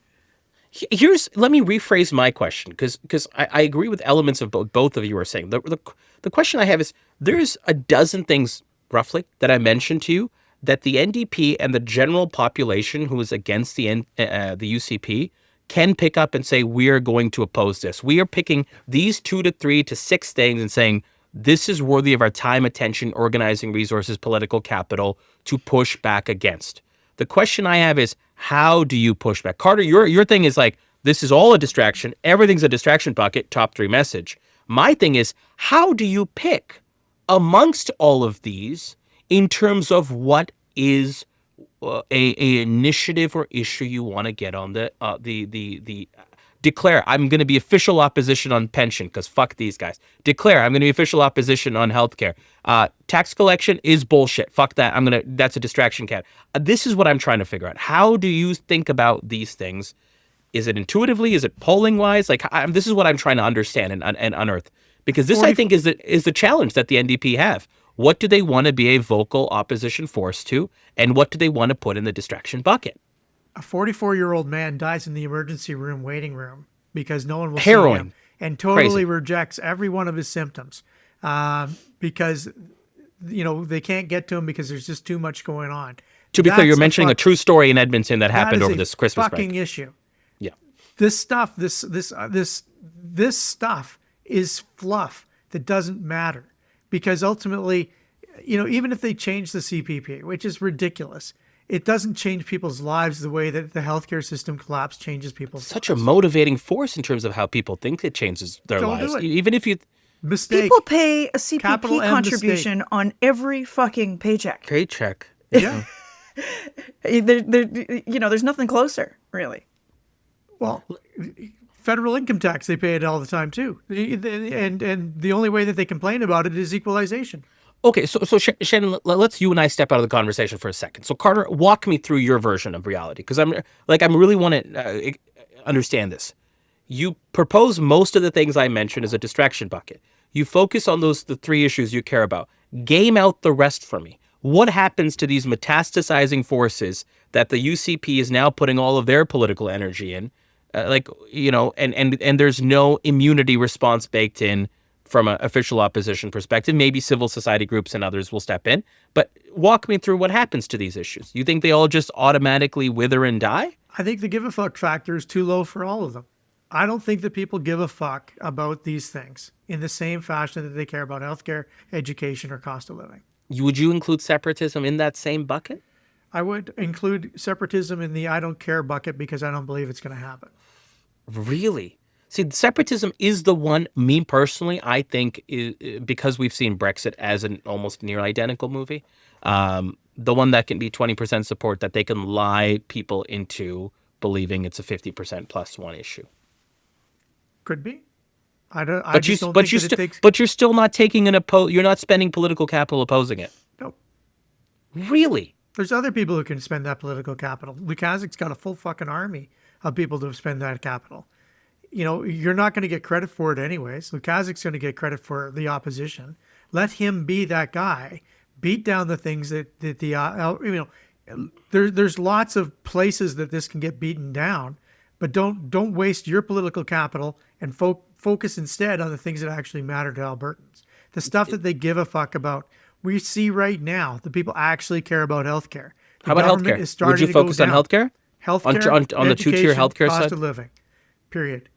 Let me rephrase my question because I agree with elements of both of you are saying. The question I have is, there's a dozen things roughly that I mentioned to you that the NDP and the general population who is against the UCP can pick up and say, we are going to oppose this. We are picking these 2 to 3 to 6 things and saying, this is worthy of our time, attention, organizing resources, political capital to push back against. The question I have is, how do you push back? Carter, your thing is this is all a distraction. Everything's a distraction bucket, top 3 message. My thing is, how do you pick amongst all of these in terms of what is a initiative or issue you want to get on the declare I'm going to be official opposition on pension because fuck these guys. Declare I'm going to be official opposition on healthcare. Tax collection is bullshit. Fuck that. That's a distraction cat. This is what I'm trying to figure out. How do you think about these things? Is it intuitively? Is it polling wise? This is what I'm trying to understand and unearth, because this I think is the challenge that the NDP have. What do they want to be a vocal opposition force to, and what do they want to put in the distraction bucket? A 44-year-old man dies in the emergency room waiting room because no one will Heroin. see him, and totally Crazy. rejects every one of his symptoms because they can't get to him because there's just too much going on. To be clear, you're mentioning a true story in Edmonton that happened over this Christmas break. Fucking issue. Yeah. This stuff, this stuff is fluff that doesn't matter, because ultimately, even if they change the CPP, which is ridiculous, it doesn't change people's lives the way that the healthcare system collapse changes people's Such lives. a motivating force in terms of how people think it changes their Don't lives. do it. Even if you Mistake. People pay a CPP Capital M contribution on every fucking paycheck. paycheck. Yeah. There's nothing closer, really. Well, federal income tax, they pay it all the time too. And the only way that they complain about it is equalization. Okay, so Shannon, let's you and I step out of the conversation for a second. So Carter, walk me through your version of reality, because I'm really want to understand this. You propose most of the things I mentioned as a distraction bucket. You focus on the 3 issues you care about. Game out the rest for me. What happens to these metastasizing forces that the UCP is now putting all of their political energy in? And there's no immunity response baked in from an official opposition perspective. Maybe civil society groups and others will step in. But walk me through what happens to these issues. You think they all just automatically wither and die? I think the give a fuck factor is too low for all of them. I don't think that people give a fuck about these things in the same fashion that they care about healthcare, education, or cost of living. Would you include separatism in that same bucket? I would include separatism in the I don't care bucket because I don't believe it's going to happen. Really? See, separatism is the one, me personally, I think, because we've seen Brexit as an almost near identical movie, the one that can be 20% support, that they can lie people into believing it's a 50% plus one issue. Could be. I But just don't think that it takes... But you're still not taking you're not spending political capital opposing it. Nope. Really? There's other people who can spend that political capital. Lukaszik's got a full fucking army of people to spend that capital. You're not going to get credit for it anyways. Lukaszik's going to get credit for the opposition. Let him be that guy. beat down the things that there's lots of places that this can get beaten down, but don't waste your political capital and focus instead on the things that actually matter to Albertans. The stuff that they give a fuck about. We see right now the people actually care about healthcare. How about healthcare? Would you focus on healthcare? Healthcare, on the two-tier healthcare cost side? of living, period.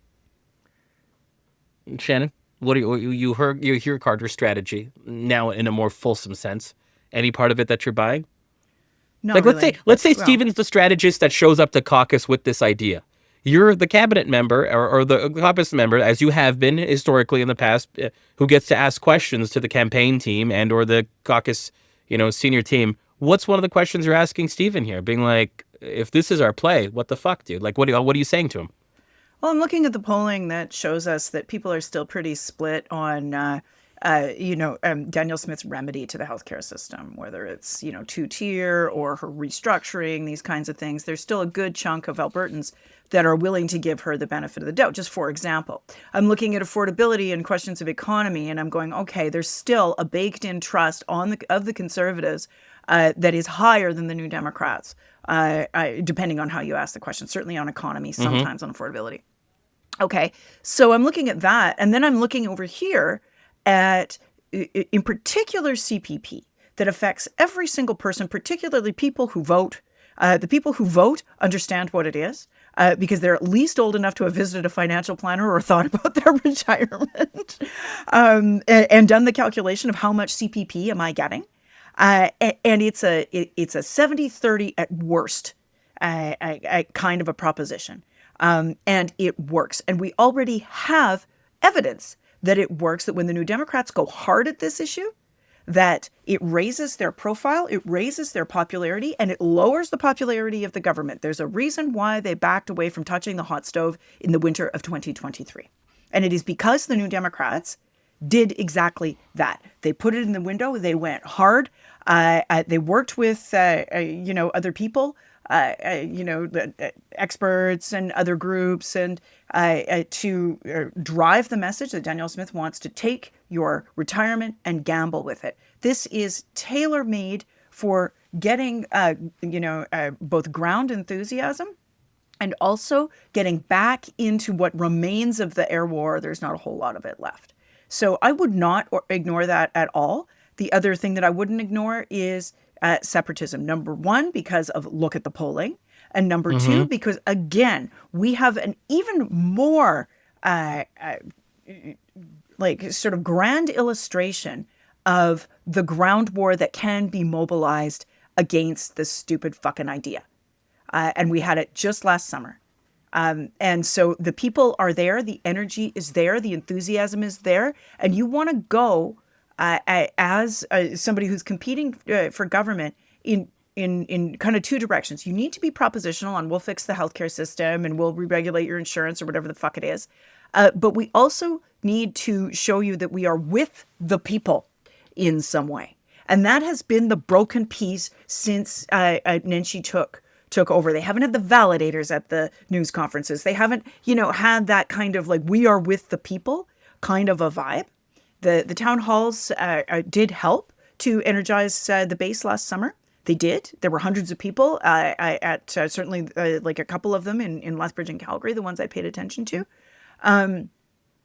Shannon, what do you hear Carter's strategy now in a more fulsome sense? Any part of it that you're buying? Not Like really. let's say Stephen's the strategist that shows up to caucus with this idea. You're the cabinet member or the caucus member, as you have been historically in the past, who gets to ask questions to the campaign team and or the caucus, senior team. What's one of the questions you're asking Stephen here? Being like, if this is our play, what the fuck, dude? Like, what are you saying to him? Well, I'm looking at the polling that shows us that people are still pretty split on, Danielle Smith's remedy to the healthcare system, whether it's, two-tier or her restructuring, these kinds of things. There's still a good chunk of Albertans that are willing to give her the benefit of the doubt. Just for example, I'm looking at affordability and questions of economy, and I'm going, okay, there's still a baked-in trust of the Conservatives that is higher than the New Democrats, depending on how you ask the question, certainly on economy, sometimes on affordability. Okay, so I'm looking at that, and then I'm looking over here at, in particular, CPP, that affects every single person, particularly people who vote. The people who vote understand what it is because they're at least old enough to have visited a financial planner or thought about their retirement and done the calculation of how much CPP am I getting. And it's a 70-30 at worst kind of a proposition. And it works. And we already have evidence that it works, that when the New Democrats go hard at this issue, that it raises their profile, it raises their popularity, and it lowers the popularity of the government. There's a reason why they backed away from touching the hot stove in the winter of 2023. And it is because the New Democrats did exactly that. They put it in the window. They went hard. They worked with, other people, experts and other groups, and to drive the message that Danielle Smith wants to take your retirement and gamble with it. This is tailor-made for getting, both ground enthusiasm and also getting back into what remains of the air war. There's not a whole lot of it left. So I would not ignore that at all. The other thing that I wouldn't ignore is separatism. Number one, because of look at the polling. And number two, because, again, we have an even more sort of grand illustration of the ground war that can be mobilized against this stupid fucking idea. And we had it just last summer. And so the people are there, the energy is there, the enthusiasm is there, and you want to go as somebody who's competing for government in kind of two directions. You need to be propositional on we'll fix the healthcare system and we'll re-regulate your insurance or whatever the fuck it is. But we also need to show you that we are with the people in some way. And that has been the broken piece since Nenshi took over. They haven't had the validators at the news conferences. They haven't, had that kind of like, we are with the people kind of a vibe. The town halls did help to energize the base last summer. They did. There were hundreds of people at certainly like a couple of them in Lethbridge and Calgary, the ones I paid attention to.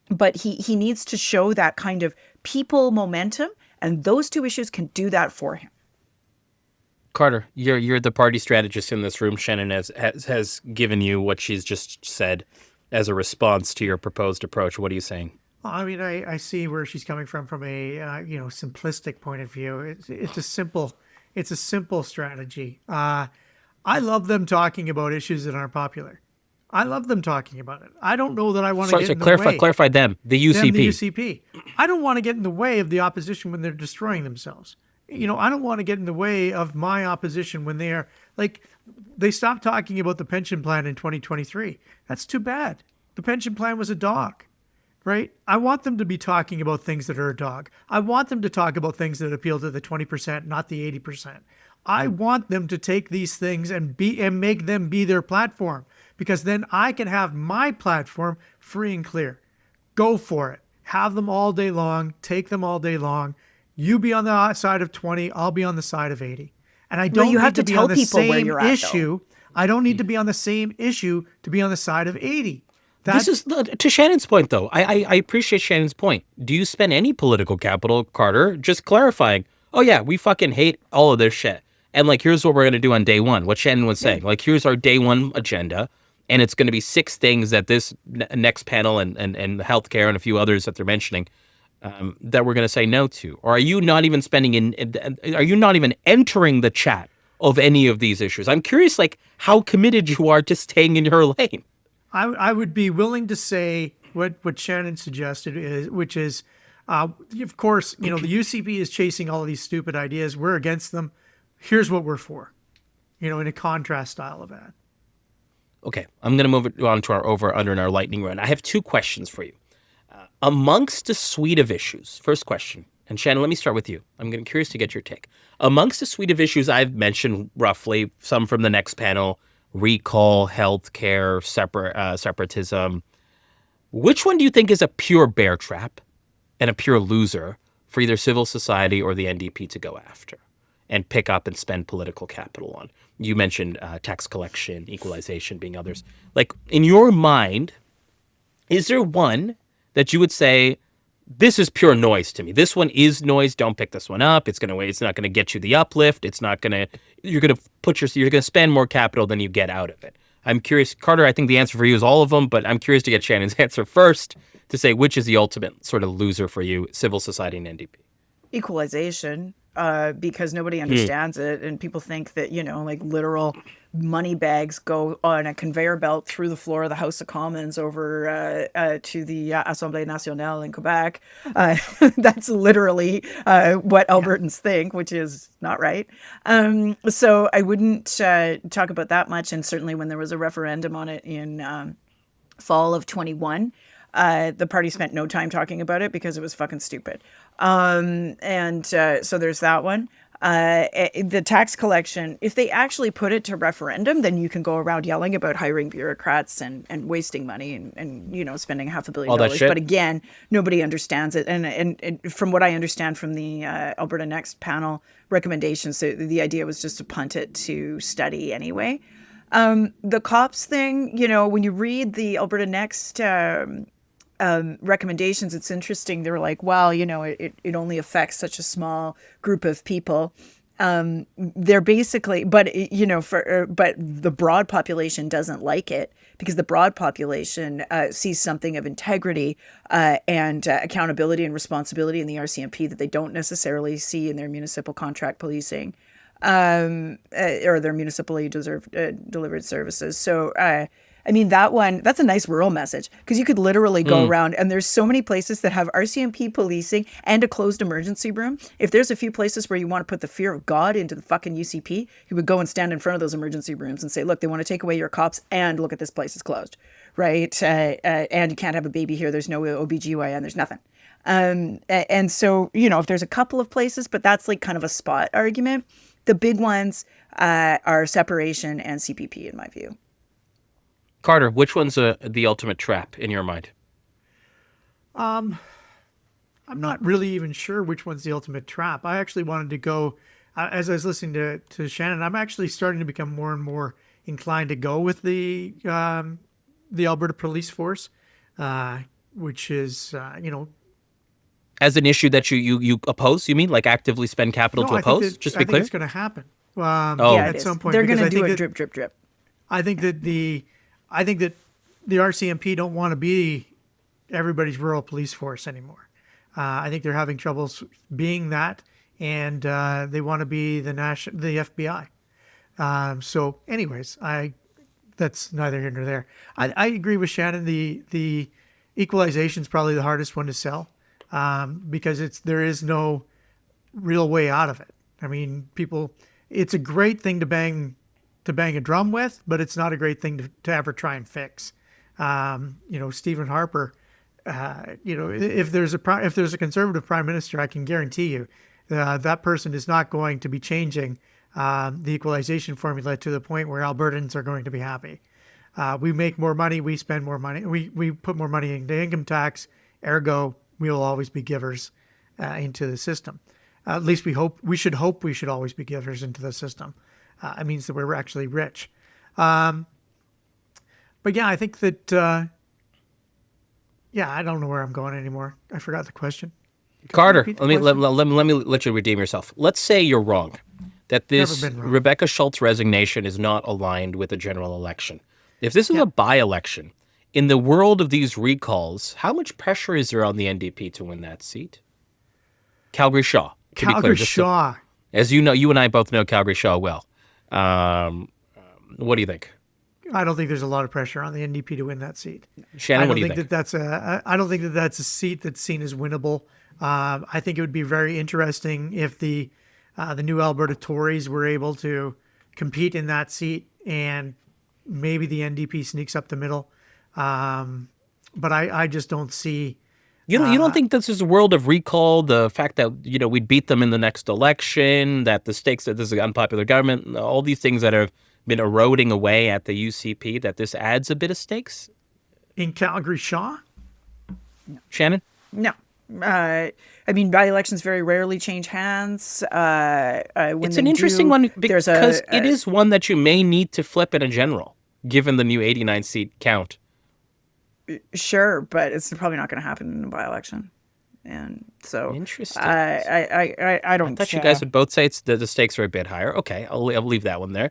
But he needs to show that kind of people momentum, and those two issues can do that for him. Carter, you're the party strategist in this room. Shannon has given you what she's just said as a response to your proposed approach. What are you saying? Well, I mean, I see where she's coming from a simplistic point of view. It's a simple strategy. I love them talking about issues that aren't popular. I love them talking about it. I don't know that I want to get in the way. Clarify them, the UCP. Them, the UCP. I don't want to get in the way of the opposition when they're destroying themselves. I don't want to get in the way of my opposition when they are they stopped talking about the pension plan in 2023. That's too bad. The pension plan was a dog, right? I want them to be talking about things that are a dog. I want them to talk about things that appeal to the 20%, not the 80%. I want them to take these things and make them be their platform, because then I can have my platform free and clear. Go for it. Have them all day long. Take them all day long. You be on the side of 20, I'll be on the side of 80. And I Well, don't you need have to to be tell on the people where same you're at, though. issue. I don't need to be on the same issue to be on the side of 80. This is to Shannon's point, though. I appreciate Shannon's point. Do you spend any political capital, Carter? Just clarifying. Oh yeah, we fucking hate all of this shit. And like, here's what we're gonna do on day one. What Shannon was saying. Like, here's our day one agenda, and it's gonna be 6 things that this next panel and healthcare and a few others that they're mentioning that we're gonna say no to. Or are you not even are you not even entering the chat of any of these issues? I'm curious, like, how committed you are to staying in your lane. I would be willing to say what Shannon suggested which is, of course, the UCP is chasing all of these stupid ideas. We're against them. Here's what we're for, in a contrast style of ad. Okay, I'm going to move it on to our over-under and our lightning round. I have 2 questions for you. Amongst a suite of issues, first question, and Shannon, let me start with you. I'm curious to get your take. Amongst a suite of issues I've mentioned roughly, some from the next panel, recall, healthcare, separatism, which one do you think is a pure bear trap and a pure loser for either civil society or the NDP to go after and pick up and spend political capital on? You mentioned tax collection, equalization being others. Like, in your mind, is there one that you would say, this is pure noise to me? This one is noise. Don't pick this one up. It's not gonna get you the uplift. You're gonna spend more capital than you get out of it. I'm curious, Carter. I think the answer for you is all of them, but I'm curious to get Shannon's answer first to say which is the ultimate sort of loser for you, civil society and NDP. Equalization, because nobody understands it, and people think that like literal money bags go on a conveyor belt through the floor of the House of Commons over to the Assemblée Nationale in Quebec. That's literally what Albertans think, which is not right. So I wouldn't talk about that much. And certainly when there was a referendum on it in fall of 21, the party spent no time talking about it because it was fucking stupid. So there's that one. The tax collection, if they actually put it to referendum, then you can go around yelling about hiring bureaucrats and wasting money and spending $500 million. But again, nobody understands it. And from what I understand from the Alberta Next panel recommendations, the idea was just to punt it to study anyway. The cops thing, when you read the Alberta Next recommendations, it's interesting. They were like, well, it only affects such a small group of people. They're basically, but the broad population doesn't like it because the broad population sees something of integrity and accountability and responsibility in the RCMP that they don't necessarily see in their municipal contract policing or their municipally delivered services. So, that's a nice rural message because you could literally go around and there's so many places that have RCMP policing and a closed emergency room. If there's a few places where you want to put the fear of God into the fucking UCP, you would go and stand in front of those emergency rooms and say, look, they want to take away your cops and look at this place is closed, right? And you can't have a baby here. There's no OBGYN. There's nothing. And so, if there's a couple of places, but that's like kind of a spot argument. The big ones are separation and CPP in my view. Carter, which one's the ultimate trap in your mind? I'm not really even sure which one's the ultimate trap. I actually wanted to go, as I was listening to Shannon, I'm actually starting to become more and more inclined to go with the Alberta Police Force, which is, as an issue that you oppose, you mean? Like actively spend capital to oppose? Just to be clear? I think it's going to happen at some point. They're going to do it drip, drip, drip. I think that the RCMP don't want to be everybody's rural police force anymore. I think they're having troubles being that, and they want to be the FBI. So, anyways, that's neither here nor there. I agree with Shannon. The equalization is probably the hardest one to sell because there is no real way out of it. I mean, it's a great thing to bang a drum with, but it's not a great thing to ever try and fix. Stephen Harper, if there's a conservative prime minister, I can guarantee you that person is not going to be changing the equalization formula to the point where Albertans are going to be happy. We make more money, we spend more money, we put more money into income tax, ergo, we will always be givers into the system. At least we should hope we should always be givers into the system. It means that we're actually rich. But yeah, I think that, I don't know where I'm going anymore. I forgot the question. Carter, repeat the let me let you redeem yourself. Let's say you're wrong, that this Never been wrong. Rebecca Schulz resignation is not aligned with a general election. If this is a by-election, in the world of these recalls, how much pressure is there on the NDP to win that seat? Calgary Shaw, to be clear. Calgary just so- Shaw. as you know, you and I both know Calgary Shaw well. What do you think? I don't think there's a lot of pressure on the NDP to win that seat. Shannon, what do you think? I don't think that that's a seat that's seen as winnable. I think it would be very interesting if the new Alberta Tories were able to compete in that seat, and maybe the NDP sneaks up the middle. But I just don't see. You don't think this is a world of recall? The fact that we'd beat them in the next election, that the stakes that this is an unpopular government, all these things that have been eroding away at the UCP, that this adds a bit of stakes. In Calgary Shaw? Shannon? No. I mean, by-elections very rarely change hands. It's an interesting one because it is one that you may need to flip in a general, given the new 89 seat count. Sure, but it's probably not going to happen in a by-election. And so interesting. I don't. I thought you guys would both say the stakes are a bit higher. Okay, I'll leave that one there.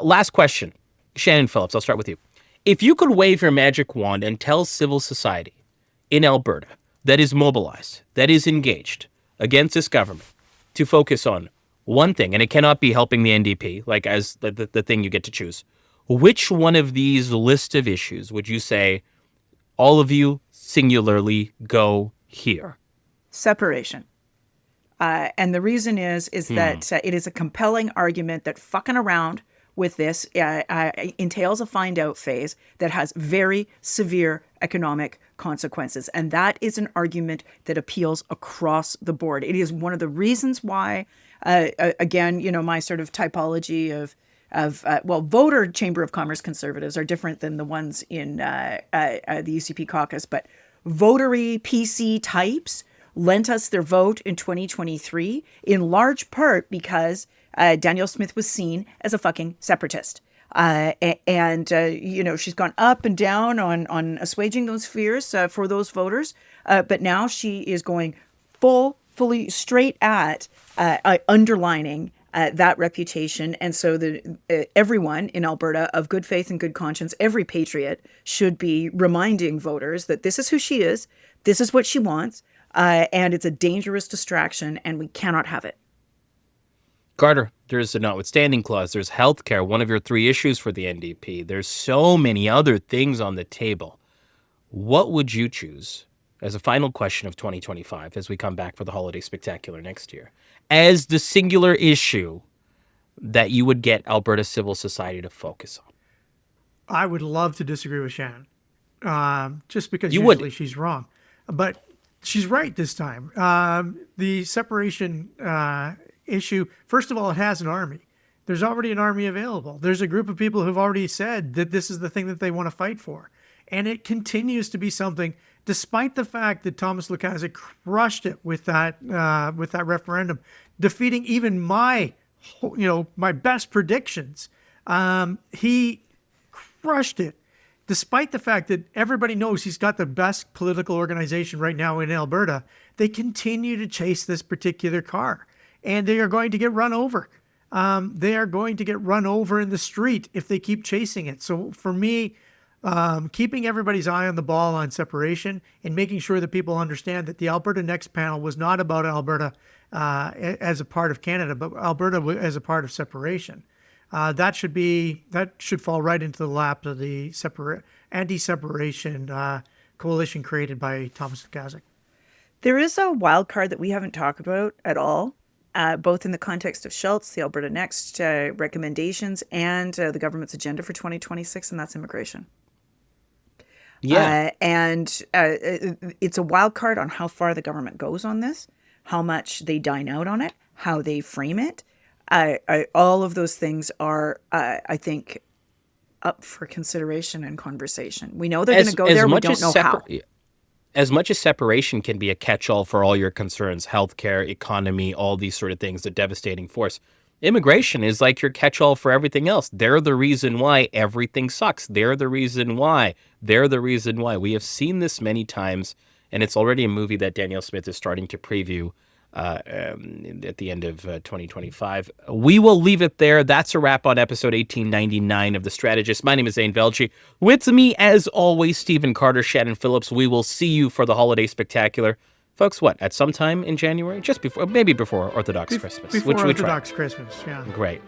Last question, Shannon Phillips. I'll start with you. If you could wave your magic wand and tell civil society in Alberta that is mobilized, that is engaged against this government, to focus on one thing, and it cannot be helping the NDP, like as the thing you get to choose, which one of these list of issues would you say, all of you singularly go here? Separation. And the reason is that it is a compelling argument that fucking around with this entails a find out phase that has very severe economic consequences. And that is an argument that appeals across the board. It is one of the reasons why, again, my sort of typology of voter Chamber of Commerce conservatives are different than the ones in the UCP caucus, but votery PC types lent us their vote in 2023 in large part because Danielle Smith was seen as a fucking separatist. And she's gone up and down on assuaging those fears for those voters. But now she is going fully straight at underlining that reputation. And so everyone in Alberta of good faith and good conscience, every patriot should be reminding voters that this is who she is, this is what she wants, and it's a dangerous distraction, and we cannot have it. Carter, there's a notwithstanding clause. There's healthcare, one of your three issues for the NDP. There's so many other things on the table. What would you choose as a final question of 2025 as we come back for the holiday spectacular next year as the singular issue that you would get Alberta civil society to focus on? I would love to disagree with Shannon, just because usually she's wrong. But she's right this time. The separation issue, first of all, it has an army. There's already an army available. There's a group of people who've already said that this is the thing that they want to fight for. And it continues to be something, despite the fact that Thomas Lukaszuk crushed it with that referendum, defeating even my best predictions. He crushed it, despite the fact that everybody knows he's got the best political organization right now in Alberta. They continue to chase this particular car. And they are going to get run over. They are going to get run over in the street if they keep chasing it. So for me, keeping everybody's eye on the ball on separation and making sure that people understand that the Alberta Next panel was not about Alberta as a part of Canada, but Alberta as a part of separation. That should fall right into the lap of the anti-separation coalition created by Thomas Lukaszuk. There is a wild card that we haven't talked about at all. Both in the context of Schulz, the Alberta Next recommendations, and the government's agenda for 2026, and that's immigration. Yeah. It's a wild card on how far the government goes on this, how much they dine out on it, how they frame it. All of those things are, I think, up for consideration and conversation. We know they're going to go there. We don't know how. as much as separation can be a catch-all for all your concerns, healthcare, economy, all these sort of things, a devastating force, immigration is like your catch-all for everything else. They're the reason why everything sucks. They're the reason why. They're the reason why. We have seen this many times, and it's already a movie that Danielle Smith is starting to preview at the end of 2025. We will leave it there. That's a wrap on episode 1899 of The Strategist. My name is Zain Velji. With me, as always, Stephen Carter, Shannon Phillips. We will see you for the holiday spectacular. Folks, what, at some time in January? Just before, maybe before Orthodox Christmas. Before Orthodox Christmas, yeah. Great.